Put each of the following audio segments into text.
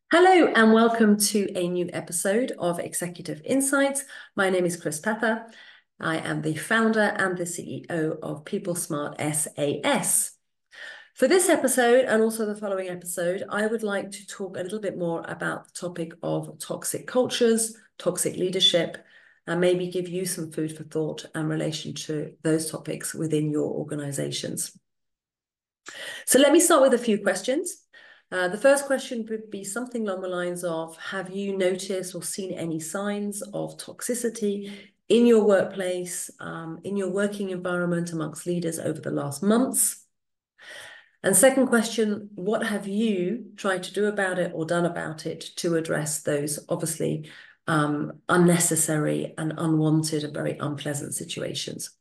Hello and welcome to a new episode of Executive Insights. My name is Pether. I am the founder and the CEO of PeopleSmartSAS. For this episode and also the following episode, I would like to talk a little bit more about the topic of toxic cultures, toxic leadership, and maybe give you some food for thought in relation to those topics within your organizations. So let me start with a few questions. The first question would be something along the lines of, have you noticed or seen any signs of toxicity in your workplace, in your working environment amongst leaders over the last months? And second question, what have you tried to do about it or done about it to address those obviously unnecessary and unwanted and very unpleasant situations?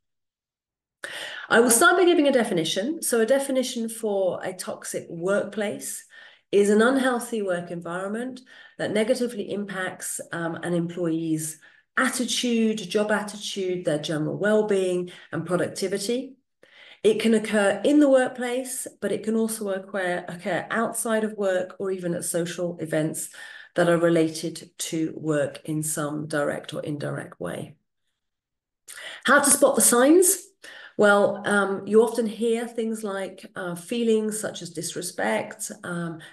I will start by giving a definition. So a definition for a toxic workplace is an unhealthy work environment that negatively impacts an employee's attitude, job attitude, their general well-being and productivity. It can occur in the workplace, but it can also occur outside of work or even at social events that are related to work in some direct or indirect way. How to spot the signs? Well, you often hear things like feelings such as disrespect,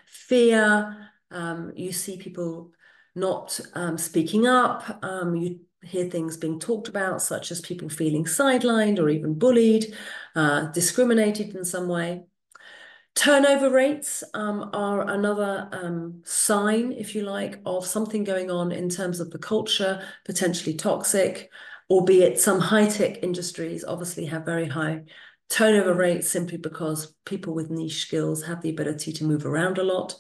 fear. You see people not speaking up. You hear things being talked about, such as people feeling sidelined or even bullied, discriminated in some way. Turnover rates are another sign, if you like, of something going on in terms of the culture, potentially toxic, albeit some high-tech industries obviously have very high turnover rates simply because people with niche skills have the ability to move around a lot.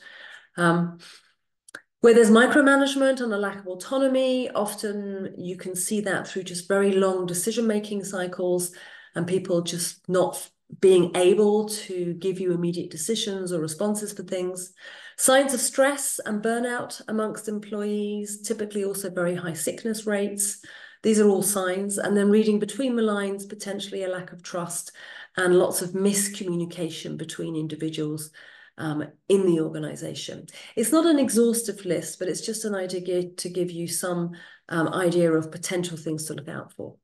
Where there's micromanagement and a lack of autonomy, often you can see that through just very long decision-making cycles and people just not being able to give you immediate decisions or responses for things. Signs of stress and burnout amongst employees, typically also very high sickness rates. These are all signs. And then reading between the lines, potentially a lack of trust and lots of miscommunication between individuals in the organization. It's not an exhaustive list, but it's just an idea to give you some idea of potential things to look out for.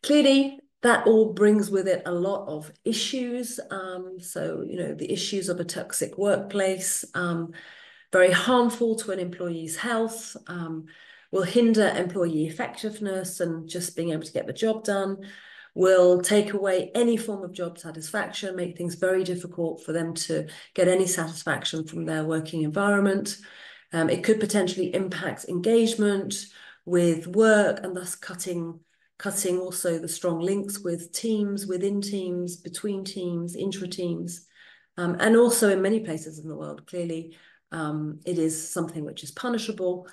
Clearly, that all brings with it a lot of issues. The issues of a toxic workplace, very harmful to an employee's health, will hinder employee effectiveness and just being able to get the job done, will take away any form of job satisfaction, make things very difficult for them to get any satisfaction from their working environment. It could potentially impact engagement with work and thus cutting also the strong links with teams, within teams, between teams, intra-teams, and also in many places in the world, clearly, it is something which is punishable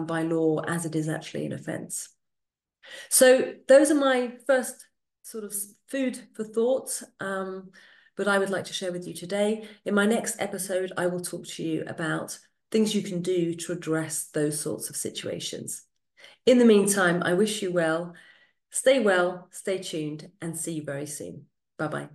by law as it is actually an offence. So those are my first sort of food for thought, but I would like to share with you today. In my next episode, I will talk to you about things you can do to address those sorts of situations. In the meantime, I wish you well, stay tuned, and see you very soon. Bye-bye.